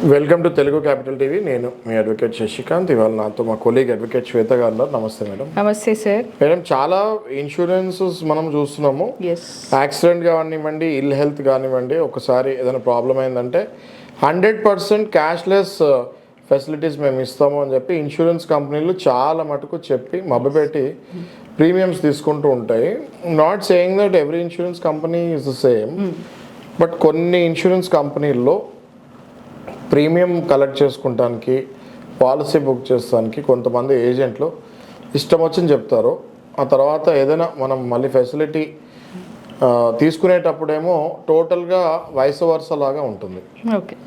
Welcome to Telugu capital TV. నేను మీ advocate Sasikanth. ఇవాళ నాతో మా కొలీగ్ అడ్వకేట్ శ్వేత గారు ఉన్నారు. నమస్తే మేడం. నమస్తే సార్. మేడం, చాలా ఇన్సూరెన్సెస్ మనం చూస్తున్నాము. యాక్సిడెంట్ కానివ్వండి, ఇల్ హెల్త్ కానివ్వండి, ఒకసారి ఏదైనా ప్రాబ్లం అయిందంటే 100% క్యాష్లెస్ ఫెసిలిటీస్ మేము ఇస్తాము అని చెప్పి ఇన్సూరెన్స్ కంపెనీలు చాలా మటుకు చెప్పి మభ్యపెట్టి ప్రీమియమ్స్ తీసుకుంటూ ఉంటాయి. Not saying that every insurance company is the same, but కొన్ని ఇన్సూరెన్స్ కంపెనీల్లో ప్రీమియం కలెక్ట్ చేసుకుంటానికి, పాలసీ బుక్ చేస్తానికి కొంతమంది ఏజెంట్లు ఇష్టం వచ్చింది చెప్తారు. ఆ తర్వాత ఏదైనా మనం మళ్ళీ ఫెసిలిటీ తీసుకునేటప్పుడేమో టోటల్గా వయసు వరుసలాగా ఉంటుంది. ఓకే,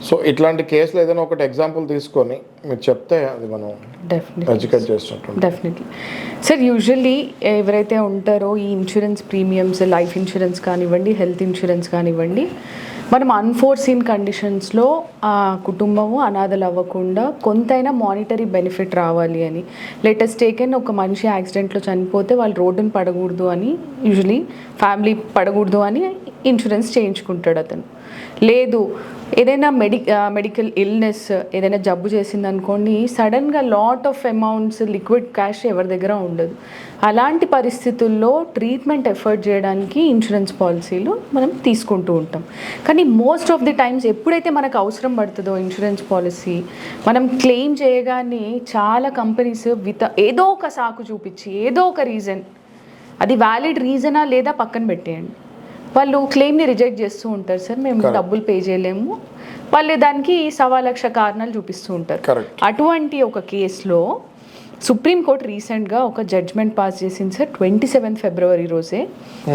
సో ఇట్లాంటి కేసులు ఏదైనా ఒకటి ఎగ్జాంపుల్ తీసుకొని మీరు చెప్తే అది మనం ఎడ్యుకేట్ చేస్తున్నట్టు. Definitely sir. యూజువల్లీ ఎవరైతే ఉంటారో ఈ ఇన్సూరెన్స్ ప్రీమియమ్స్, లైఫ్ ఇన్సూరెన్స్ కానివ్వండి, హెల్త్ ఇన్సూరెన్స్ కానివ్వండి, మనం అన్ఫోర్సీన్ కండిషన్స్లో ఆ కుటుంబము అనాథలు అవ్వకుండా కొంతైనా మానిటరీ బెనిఫిట్ రావాలి అని, లేటెస్ట్ టేకెన్ ఒక మనిషి యాక్సిడెంట్లో చనిపోతే వాళ్ళు రోడ్డును పడకూడదు అని, యూజువలీ ఫ్యామిలీ పడకూడదు అని ఇన్సూరెన్స్ చేయించుకుంటాడు అతను. లేదు, ఏదైనా మెడికల్ ఇల్నెస్, ఏదైనా జబ్బు చేసింది అనుకోండి, సడన్గా lot of amounts liquid cash ఎవరి దగ్గర ఉండదు. అలాంటి పరిస్థితుల్లో ట్రీట్మెంట్ ఎఫర్ట్ చేయడానికి ఇన్సూరెన్స్ పాలసీలు మనం తీసుకుంటూ ఉంటాం. కానీ మోస్ట్ ఆఫ్ ది టైమ్స్ ఎప్పుడైతే మనకు అవసరం పడుతుందో ఇన్సూరెన్స్ పాలసీ, మనం క్లెయిమ్ చేయగానే చాలా కంపెనీస్ ఏదో ఒక సాకు చూపించి, ఏదో ఒక రీజన్, అది వ్యాలిడ్ రీజనా లేదా పక్కన పెట్టేయండి, వాళ్ళు క్లెయిమ్ని రిజెక్ట్ చేస్తూ ఉంటారు. సార్ మేము డబ్బులు పే చేయలేము, వాళ్ళు దానికి 1,00,000 కారణాలు చూపిస్తూ ఉంటారు. అటువంటి ఒక కేసులో సుప్రీంకోర్టు రీసెంట్గా ఒక జడ్జ్మెంట్ పాస్ చేసింది సార్, 27 ఫిబ్రవరి రోజే.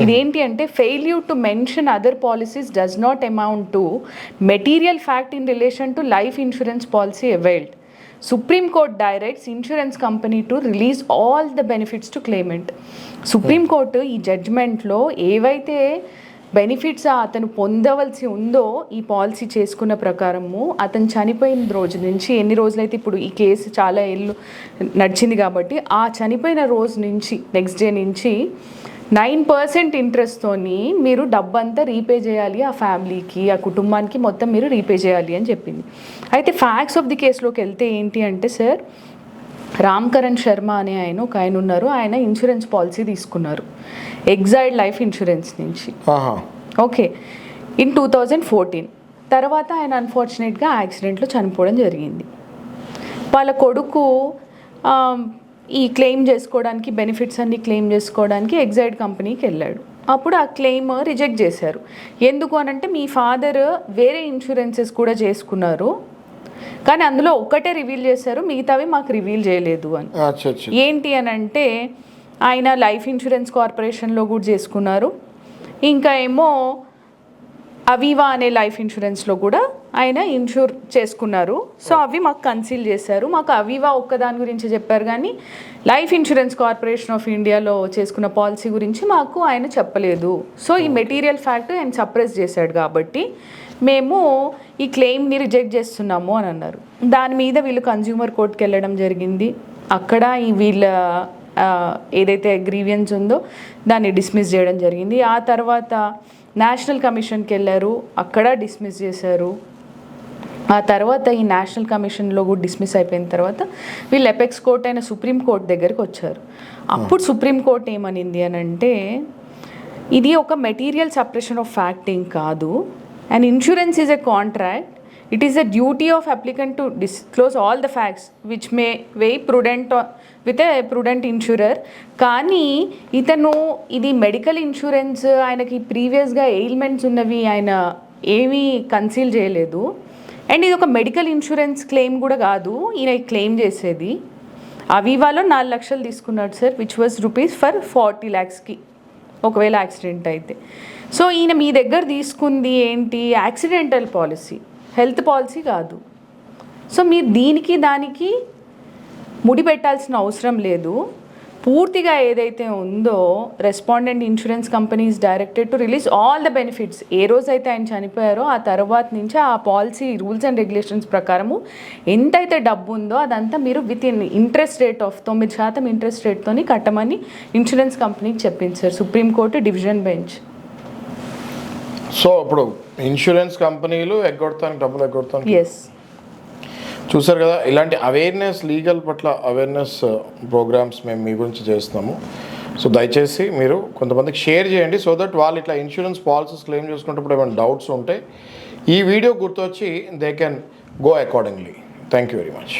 ఇదేంటి అంటే, failure to mention other policies does not amount to material fact in relation to life insurance policy availed. Supreme Court directs insurance company to release all the benefits to claimant. Supreme Court ఈ జడ్జ్మెంట్లో ఏవైతే benefits అతను పొందవలసి ఉందో ఈ policy చేసుకున్న ప్రకారము, అతను చనిపోయిన రోజు నుంచి ఎన్ని రోజులైతే, ఇప్పుడు ఈ కేసు చాలా ఏళ్ళు నడిచింది కాబట్టి ఆ చనిపోయిన రోజు నుంచి నెక్స్ట్ డే నుంచి 9% ఇంట్రెస్ట్తోని మీరు డబ్బంతా రీపే చేయాలి, ఆ ఫ్యామిలీకి, ఆ కుటుంబానికి మొత్తం మీరు రీపే చేయాలి అని చెప్పింది. అయితే ఫ్యాక్ట్స్ ఆఫ్ ది కేసులోకి వెళ్తే ఏంటి అంటే సార్, రామ్ కరణ్ శర్మ అనే ఒక ఆయన ఉన్నారు. ఆయన ఇన్సూరెన్స్ పాలసీ తీసుకున్నారు ఎగ్జైడ్ లైఫ్ ఇన్సూరెన్స్ నుంచి. ఓకే, ఇన్ 2014 తర్వాత ఆయన అన్ఫార్చునేట్గా యాక్సిడెంట్లో చనిపోవడం జరిగింది. వాళ్ళ కొడుకు ఈ క్లెయిమ్ చేసుకోవడానికి, బెనిఫిట్స్ అన్ని క్లెయిమ్ చేసుకోవడానికి ఎగ్జైడ్ కంపెనీకి వెళ్ళాడు. అప్పుడు ఆ క్లెయిమ్ రిజెక్ట్ చేశారు. ఎందుకు అనంటే, మీ ఫాదర్ వేరే ఇన్సూరెన్సెస్ కూడా చేసుకున్నారు, కానీ అందులో ఒక్కటే రివీల్ చేశారు, మిగతావి మాకు రివీల్ చేయలేదు అని. ఏంటి అని అంటే, ఆయన లైఫ్ ఇన్సూరెన్స్ కార్పొరేషన్లో కూడా చేసుకున్నారు, ఇంకా ఏమో అవీవా అనే లైఫ్ ఇన్సూరెన్స్లో కూడా ఆయన ఇన్సూర్ చేసుకున్నారు. సో అవి మాకు కన్సీల్ చేశారు. మాకు అవీవా ఒక్కదాని గురించి చెప్పారు, కానీ లైఫ్ ఇన్సూరెన్స్ కార్పొరేషన్ ఆఫ్ ఇండియాలో చేసుకున్న పాలసీ గురించి మాకు ఆయన చెప్పలేదు. సో ఈ మెటీరియల్ ఫ్యాక్ట్ ఆయన సప్రెస్ చేశాడు కాబట్టి మేము ఈ క్లెయిమ్ని రిజెక్ట్ చేస్తున్నాము అని అన్నారు. దాని మీద వీళ్ళు కన్జ్యూమర్ కోర్టుకి వెళ్ళడం జరిగింది. అక్కడ ఈ వీళ్ళ ఏదైతే గ్రీవియన్స్ ఉందో దాన్ని డిస్మిస్ చేయడం జరిగింది. ఆ తర్వాత నేషనల్ కమిషన్కి వెళ్ళారు, అక్కడ డిస్మిస్ చేశారు. ఆ తర్వాత ఈ నేషనల్ కమిషన్లో కూడా డిస్మిస్ అయిపోయిన తర్వాత వీళ్ళు ఎపెక్స్ కోర్ట్ అయిన సుప్రీంకోర్టు దగ్గరికి వచ్చారు. అప్పుడు సుప్రీంకోర్టు ఏమనింది అని అంటే, ఇది ఒక మెటీరియల్ సప్రెషన్ ఆఫ్ ఫ్యాక్ట్ ఏం కాదు, and insurance is a contract. It is a duty of applicant to disclose all the facts which may weigh prudent with a prudent insurer. కానీ ఇతను ఇది మెడికల్ ఇన్సూరెన్స్, ఆయనకి ప్రీవియస్గా ఎయిల్మెంట్స్ ఉన్నవి ఆయన ఏమీ కన్సీల్ చేయలేదు. అండ్ ఇది ఒక మెడికల్ ఇన్సూరెన్స్ క్లెయిమ్ కూడా కాదు ఈయన క్లెయిమ్ చేసేది. అవీవాలో 4 లక్షలు తీసుకున్నాడు sir, which was rupees for 40 lakhsకి ఒకవేళ యాక్సిడెంట్ అయితే. సో ఈయన మీ దగ్గర తీసుకుంది ఏంటి, యాక్సిడెంటల్ పాలసీ, హెల్త్ పాలసీ కాదు. సో మీరు దీనికి దానికి ముడి పెట్టాల్సిన అవసరం లేదు. పూర్తిగా ఏదైతే ఉందో, respondent insurance companies directed to release all the benefits. ఏ రోజైతే ఆయన చనిపోయారో ఆ తర్వాత నుంచి ఆ పాలసీ రూల్స్ అండ్ రెగ్యులేషన్స్ ప్రకారము ఎంతైతే డబ్బు ఉందో అదంతా మీరు with in interest rate of 9% interest రేట్తోని కట్టమని ఇన్సూరెన్స్ కంపెనీకి చెప్పింది sir supreme court division bench. So ఇప్పుడు ఇన్సూరెన్స్ కంపెనీలు డబ్బులు ఎగ్గొడతానికి ఎస్. చూసారు కదా, ఇలాంటి అవేర్నెస్, లీగల్ పట్ల అవేర్నెస్ ప్రోగ్రామ్స్ మేము మీ గురించి చేస్తున్నాము. సో దయచేసి మీరు కొంతమందికి షేర్ చేయండి, సో దట్ వాళ్ళు ఇట్లా ఇన్సూరెన్స్ పాలసీస్ క్లెయిమ్ చేసుకున్నప్పుడు ఏమైనా డౌట్స్ ఉంటే ఈ వీడియో గుర్తొచ్చి they can go accordingly. Thank you very much.